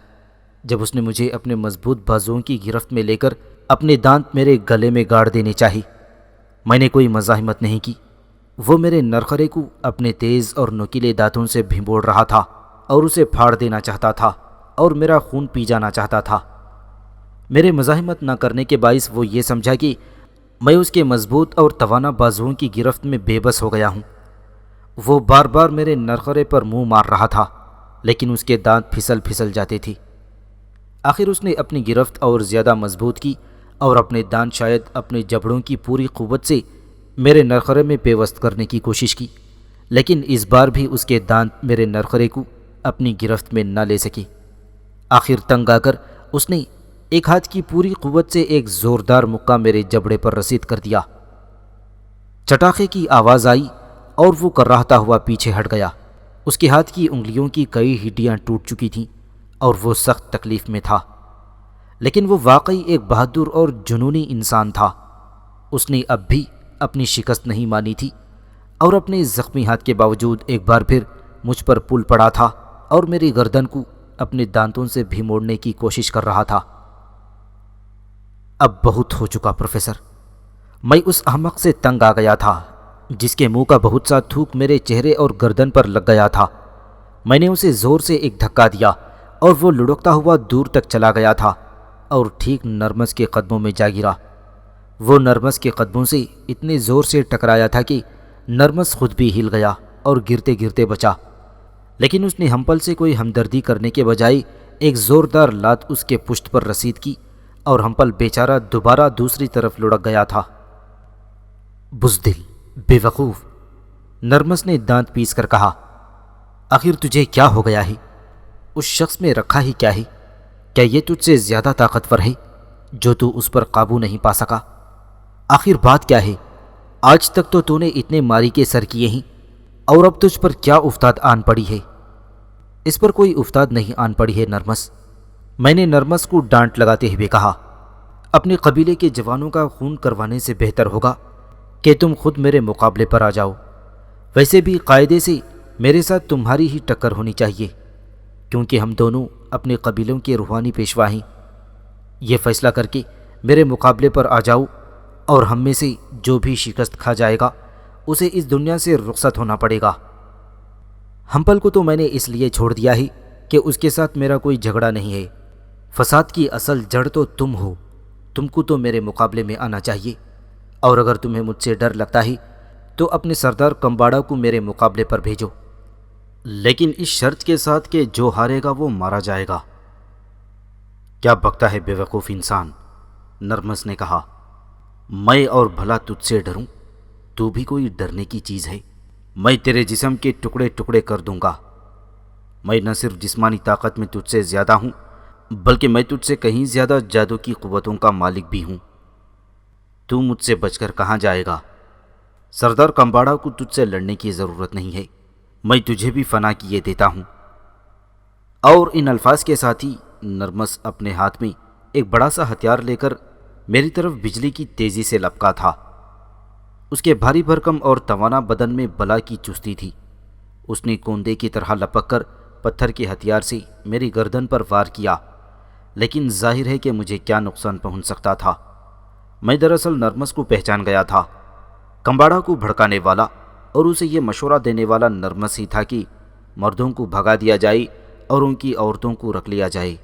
جب اس نے مجھے اپنے مضبوط بازوؤں کی گرفت میں لے کر اپنے دانت میرے گلے میں گاڑ دینے چاہی۔ میں نے کوئی مزاحمت نہیں کی۔ وہ میرے نرخرے کو اپنے تیز اور نوکیلے دانتوں سے بھنبوڑ رہا تھا اور اسے پھاڑ دینا چاہتا تھا اور میرا خون پی جانا چاہتا تھا۔ میرے مزاحمت نہ کرنے کے باعث وہ یہ سمجھا کہ میں اس کے مضبوط اور توانا بازوؤں کی گرفت میں بے بس ہو گیا ہوں۔ وہ بار بار میرے نرخرے پر منہ مار رہا تھا، لیکن اس کے دانت پھسل پھسل جاتے تھے۔ آخر اس نے اپنی گرفت اور زیادہ مضبوط کی اور اپنے دانت شاید اپنے جبڑوں کی پوری قوت سے میرے نرخرے میں پیوست کرنے کی کوشش کی، لیکن اس بار بھی اس کے دانت میرے نرخرے کو اپنی گرفت میں نہ لے سکے۔ آخر تنگ آ کر اس نے ایک ہاتھ کی پوری قوت سے ایک زوردار مکہ میرے جبڑے پر رسید کر دیا۔ چٹاخے کی آواز آئی اور وہ کراہتا ہوا پیچھے ہٹ گیا۔ اس کے ہاتھ کی انگلیوں کی کئی ہڈیاں ٹوٹ چکی تھیں اور وہ سخت تکلیف میں تھا، لیکن وہ واقعی ایک بہادر اور جنونی انسان تھا۔ اس نے اب بھی اپنی شکست نہیں مانی تھی اور اپنے زخمی ہاتھ کے باوجود ایک بار پھر مجھ پر پل پڑا تھا اور میری گردن کو اپنے دانتوں سے بھموڑنے کی کوشش کر رہا تھا۔ اب بہت ہو چکا پروفیسر، میں اس احمق سے تنگ آ گیا تھا جس کے منہ کا بہت سا تھوک میرے چہرے اور گردن پر لگ گیا تھا۔ میں نے اسے زور سے ایک دھکا دیا اور وہ لڑکتا ہوا دور تک چلا گیا تھا اور ٹھیک نرمس کے قدموں میں جا گرا۔ وہ نرمس کے قدموں سے اتنے زور سے ٹکرایا تھا کہ نرمس خود بھی ہل گیا اور گرتے گرتے بچا، لیکن اس نے ہمپل سے کوئی ہمدردی کرنے کے بجائے ایک زوردار لات اس کے پشت پر رسید کی اور ہمپل بیچارہ دوبارہ دوسری طرف لڑک گیا تھا۔ بزدل، بے وقوف، نرمس نے دانت پیس کر کہا، آخر تجھے کیا ہو گیا ہے؟ اس شخص میں رکھا ہی کیا ہے؟ کیا یہ تجھ سے زیادہ طاقتور ہے جو تو اس پر قابو نہیں پا سکا؟ آخر بات کیا ہے؟ آج تک تو نے اتنے ماری کے سر کیے ہیں، اور اب تجھ پر کیا افتاد آن پڑی ہے؟ اس پر کوئی افتاد نہیں آن پڑی ہے نرمس، میں نے نرمس کو ڈانٹ لگاتے ہوئے کہا، اپنے قبیلے کے جوانوں کا خون کروانے سے بہتر ہوگا کہ تم خود میرے مقابلے پر آ جاؤ۔ ویسے بھی قاعدے سے میرے ساتھ تمہاری ہی ٹکر ہونی چاہیے، کیونکہ ہم دونوں اپنے قبیلوں کے روحانی پیشوا ہیں۔ یہ فیصلہ کر کے میرے مقابلے پر آ جاؤ، اور ہم میں سے جو بھی شکست کھا جائے گا اسے اس دنیا سے رخصت ہونا پڑے گا۔ ہمپل کو تو میں نے اس لیے چھوڑ دیا ہے کہ اس کے ساتھ میرا کوئی جھگڑا نہیں ہے۔ فساد کی اصل جڑ تو تم ہو، تم کو تو میرے مقابلے میں آنا چاہیے، اور اگر تمہیں مجھ سے ڈر لگتا ہے تو اپنے سردار کمباڑا کو میرے مقابلے پر بھیجو، لیکن اس شرط کے ساتھ کہ جو ہارے گا وہ مارا جائے گا۔ کیا بکتا ہے بے وقوف انسان، نرمس نے کہا، میں اور بھلا تجھ سے ڈروں؟ تو بھی کوئی ڈرنے کی چیز ہے؟ میں تیرے جسم کے ٹکڑے ٹکڑے کر دوں گا۔ میں نہ صرف جسمانی طاقت میں تجھ سے زیادہ ہوں، بلکہ میں تجھ سے کہیں زیادہ جادو کی قوتوں کا مالک بھی ہوں۔ تو مجھ سے بچ کر کہاں جائے گا؟ سردار کمباڑا کو تجھ سے لڑنے کی ضرورت نہیں ہے، میں تجھے بھی فنا کیے دیتا ہوں۔ اور ان الفاظ کے ساتھ ہی نرمس اپنے ہاتھ میں ایک بڑا سا ہتھیار لے کر میری طرف بجلی کی تیزی سے لپکا تھا۔ اس کے بھاری بھرکم اور توانا بدن میں بلا کی چستی تھی۔ اس نے کوندے کی طرح لپک کر پتھر کے ہتھیار سے میری گردن پر وار کیا، لیکن ظاہر ہے کہ مجھے کیا نقصان پہنچ سکتا تھا۔ میں دراصل نرمس کو پہچان گیا تھا۔ کمباڑا کو بھڑکانے والا اور اسے یہ مشورہ دینے والا نرمس ہی تھا کہ مردوں کو بھگا دیا جائے اور ان کی عورتوں کو رکھ لیا جائے۔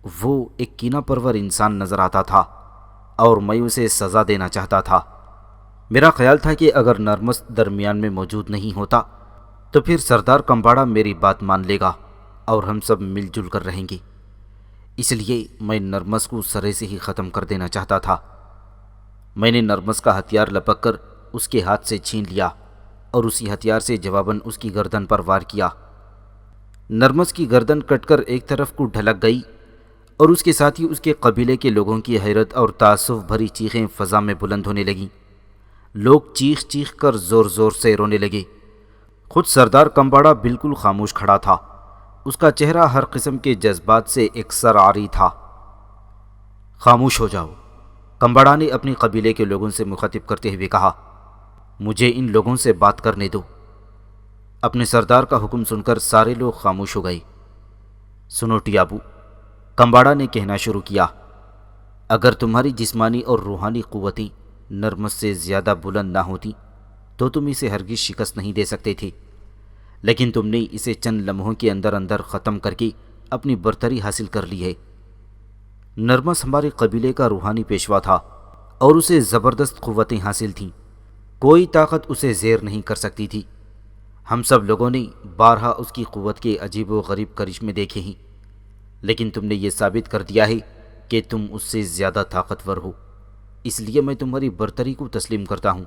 وہ ایک کینہ پرور انسان نظر آتا تھا، اور میں اسے سزا دینا چاہتا تھا۔ میرا خیال تھا کہ اگر نرمس درمیان میں موجود نہیں ہوتا تو پھر سردار کمباڑا میری بات مان لے گا اور ہم سب مل جل کر رہیں گے۔ اس لیے میں نرمس کو سرے سے ہی ختم کر دینا چاہتا تھا۔ میں نے نرمس کا ہتھیار لپک کر اس کے ہاتھ سے چھین لیا اور اسی ہتھیار سے جواباً اس کی گردن پر وار کیا۔ نرمس کی گردن کٹ کر ایک طرف کو ڈھلک گئی، اور اس کے ساتھ ہی اس کے قبیلے کے لوگوں کی حیرت اور تعصب بھری چیخیں فضا میں بلند ہونے لگیں۔ لوگ چیخ چیخ کر زور زور سے رونے لگے۔ خود سردار کمباڑا بالکل خاموش کھڑا تھا، اس کا چہرہ ہر قسم کے جذبات سے یکسر عاری تھا۔ خاموش ہو جاؤ، کمباڑا نے اپنے قبیلے کے لوگوں سے مخاطب کرتے ہوئے کہا، مجھے ان لوگوں سے بات کرنے دو۔ اپنے سردار کا حکم سن کر سارے لوگ خاموش ہو گئے۔ سنو ٹیابو، کمباڑا نے کہنا شروع کیا، اگر تمہاری جسمانی اور روحانی قوتیں نرمس سے زیادہ بلند نہ ہوتی تو تم اسے ہرگز شکست نہیں دے سکتے تھے، لیکن تم نے اسے چند لمحوں کے اندر اندر ختم کر کے اپنی برتری حاصل کر لی ہے۔ نرمس ہمارے قبیلے کا روحانی پیشوا تھا، اور اسے زبردست قوتیں حاصل تھیں، کوئی طاقت اسے زیر نہیں کر سکتی تھی۔ ہم سب لوگوں نے بارہا اس کی قوت کے عجیب و غریب کرشمے دیکھے ہیں، لیکن تم نے یہ ثابت کر دیا ہے کہ تم اس سے زیادہ طاقتور ہو، اس لیے میں تمہاری برتری کو تسلیم کرتا ہوں۔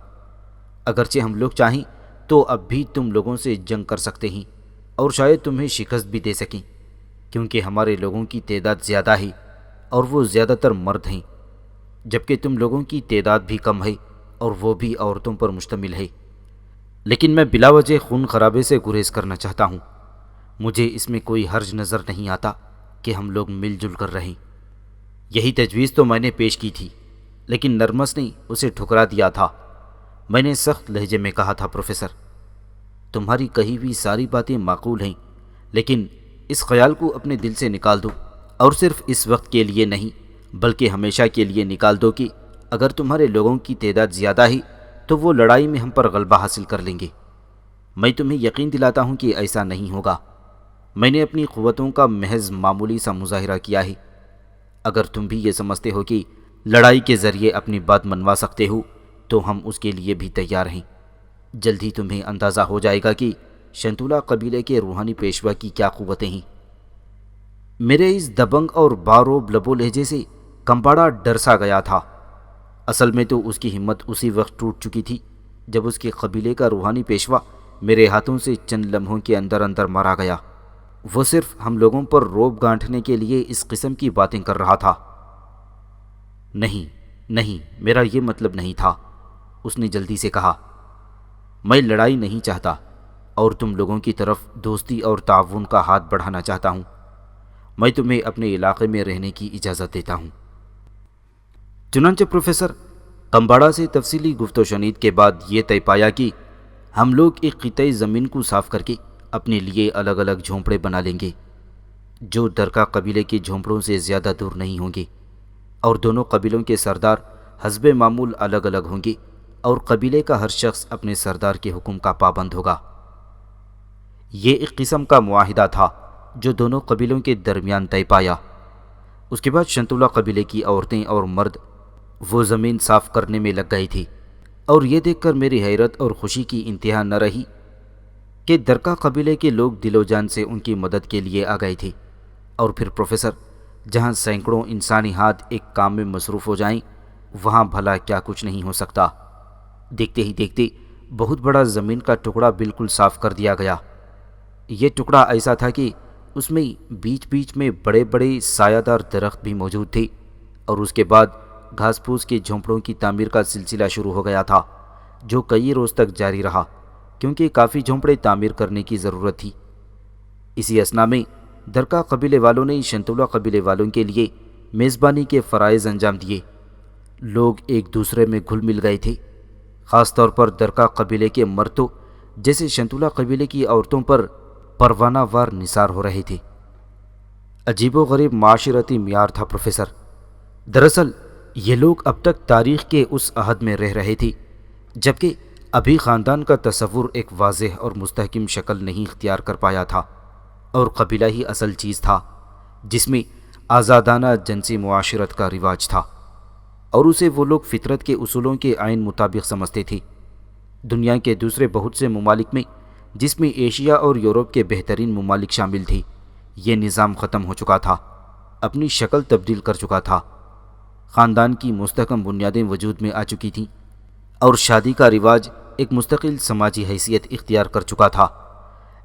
اگرچہ ہم لوگ چاہیں تو اب بھی تم لوگوں سے جنگ کر سکتے ہیں، اور شاید تمہیں شکست بھی دے سکیں، کیونکہ ہمارے لوگوں کی تعداد زیادہ ہے اور وہ زیادہ تر مرد ہیں، جبکہ تم لوگوں کی تعداد بھی کم ہے اور وہ بھی عورتوں پر مشتمل ہے۔ لیکن میں بلا وجہ خون خرابے سے گریز کرنا چاہتا ہوں۔ مجھے اس میں کوئی حرج نظر نہیں آتا کہ ہم لوگ مل جل کر رہیں۔ یہی تجویز تو میں نے پیش کی تھی، لیکن نرمس نے اسے ٹھکرا دیا تھا۔ میں نے سخت لہجے میں کہا تھا، پروفیسر، تمہاری کہی ہوئی ساری باتیں معقول ہیں، لیکن اس خیال کو اپنے دل سے نکال دو، اور صرف اس وقت کے لیے نہیں بلکہ ہمیشہ کے لیے نکال دو کہ اگر تمہارے لوگوں کی تعداد زیادہ ہے تو وہ لڑائی میں ہم پر غلبہ حاصل کر لیں گے۔ میں تمہیں یقین دلاتا ہوں کہ ایسا نہیں ہوگا۔ میں نے اپنی قوتوں کا محض معمولی سا مظاہرہ کیا ہے۔ اگر تم بھی یہ سمجھتے ہو کہ لڑائی کے ذریعے اپنی بات منوا سکتے ہو تو ہم اس کے لیے بھی تیار ہیں۔ جلد ہی تمہیں اندازہ ہو جائے گا کہ شنتولا قبیلے کے روحانی پیشوا کی کیا قوتیں ہیں۔ میرے اس دبنگ اور باروب لبو لہجے سے کمباڑا ڈر سا گیا تھا۔ اصل میں تو اس کی ہمت اسی وقت ٹوٹ چکی تھی جب اس کے قبیلے کا روحانی پیشوا میرے ہاتھوں سے چند لمحوں کے اندر اندر مارا گیا۔ وہ صرف ہم لوگوں پر روب گانٹھنے کے لیے اس قسم کی باتیں کر رہا تھا۔ نہیں، میرا یہ مطلب نہیں تھا، اس نے جلدی سے کہا۔ میں لڑائی نہیں چاہتا اور تم لوگوں کی طرف دوستی اور تعاون کا ہاتھ بڑھانا چاہتا ہوں۔ میں تمہیں اپنے علاقے میں رہنے کی اجازت دیتا ہوں۔ چنانچہ پروفیسر کمباڑا سے تفصیلی گفت و شنید کے بعد یہ طے پایا کہ ہم لوگ ایک خطۂ زمین کو صاف کر کے اپنے لیے الگ الگ جھونپڑے بنا لیں گے جو درکا قبیلے کے جھونپڑوں سے زیادہ دور نہیں ہوں گے، اور دونوں قبیلوں کے سردار حسب معمول الگ الگ ہوں گے، اور قبیلے کا ہر شخص اپنے سردار کے حکم کا پابند ہوگا۔ یہ ایک قسم کا معاہدہ تھا جو دونوں قبیلوں کے درمیان طے پایا۔ اس کے بعد شنتولا قبیلے کی عورتیں اور مرد وہ زمین صاف کرنے میں لگ گئی تھی، اور یہ دیکھ کر میری حیرت اور خوشی کی انتہا نہ رہی کہ درکا قبیلے کے لوگ دل و جان سے ان کی مدد کے لیے آ گئے تھے۔ اور پھر پروفیسر، جہاں سینکڑوں انسانی ہاتھ ایک کام میں مصروف ہو جائیں وہاں بھلا کیا کچھ نہیں ہو سکتا۔ دیکھتے ہی دیکھتے بہت بڑا زمین کا ٹکڑا بالکل صاف کر دیا گیا۔ یہ ٹکڑا ایسا تھا کہ اس میں بیچ بیچ میں بڑے بڑے سایہ دار درخت بھی موجود تھے، اور اس کے بعد گھاس پھوس کے جھونپڑوں کی تعمیر کا سلسلہ شروع ہو گیا تھا جو کئی روز تک جاری رہا، کیونکہ کافی جھونپڑے تعمیر کرنے کی ضرورت تھی۔ اسی اثنا میں درکا قبیلے والوں نے شنتولا قبیلے والوں کے لیے میزبانی کے فرائض انجام دیے۔ لوگ ایک دوسرے میں گھل مل گئے تھے، خاص طور پر درکا قبیلے کے مردوں جیسے شنتولا قبیلے کی عورتوں پر پروانہ وار نثار ہو رہے تھے۔ عجیب و غریب معاشرتی معیار تھا پروفیسر۔ دراصل یہ لوگ اب تک تاریخ کے اس عہد میں رہ رہے تھے جبکہ ابھی خاندان کا تصور ایک واضح اور مستحکم شکل نہیں اختیار کر پایا تھا، اور قبیلہ ہی اصل چیز تھا جس میں آزادانہ جنسی معاشرت کا رواج تھا، اور اسے وہ لوگ فطرت کے اصولوں کے عین مطابق سمجھتے تھے۔ دنیا کے دوسرے بہت سے ممالک میں، جس میں ایشیا اور یورپ کے بہترین ممالک شامل تھے، یہ نظام ختم ہو چکا تھا، اپنی شکل تبدیل کر چکا تھا۔ خاندان کی مستحکم بنیادیں وجود میں آ چکی تھیں، اور شادی کا رواج ایک مستقل سماجی حیثیت اختیار کر چکا تھا۔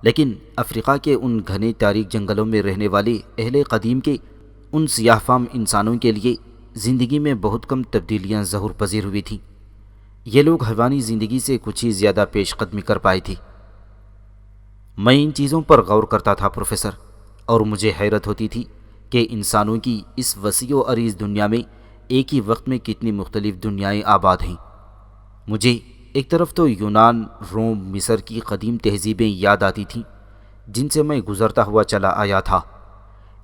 لیکن افریقہ کے ان گھنے تاریک جنگلوں میں رہنے والے اہل قدیم کے ان سیاہ فام انسانوں کے لیے زندگی میں بہت کم تبدیلیاں ظہور پذیر ہوئی تھیں۔ یہ لوگ حیوانی زندگی سے کچھ ہی زیادہ پیش قدمی کر پائے تھے۔ میں ان چیزوں پر غور کرتا تھا پروفیسر، اور مجھے حیرت ہوتی تھی کہ انسانوں کی اس وسیع و عریض دنیا میں ایک ہی وقت میں کتنی مختلف دنیائیں آباد ہیں۔ مجھے ایک طرف تو یونان، روم، مصر کی قدیم تہذیبیں یاد آتی تھیں جن سے میں گزرتا ہوا چلا آیا تھا۔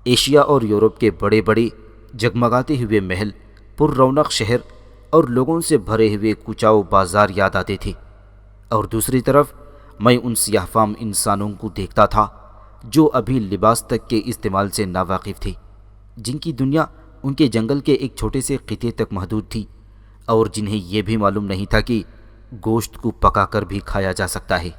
ایشیا اور یورپ کے بڑے بڑے جگمگاتے ہوئے محل، پر رونق شہر اور لوگوں سے بھرے ہوئے کوچاؤ بازار یاد آتے تھے، اور دوسری طرف میں ان سیاہ فام انسانوں کو دیکھتا تھا جو ابھی لباس تک کے استعمال سے ناواقف تھے، جن کی دنیا ان کے جنگل کے ایک چھوٹے سے خطے تک محدود تھی، اور جنہیں یہ بھی معلوم نہیں تھا کہ گوشت کو پکا کر بھی کھایا جا سکتا ہے۔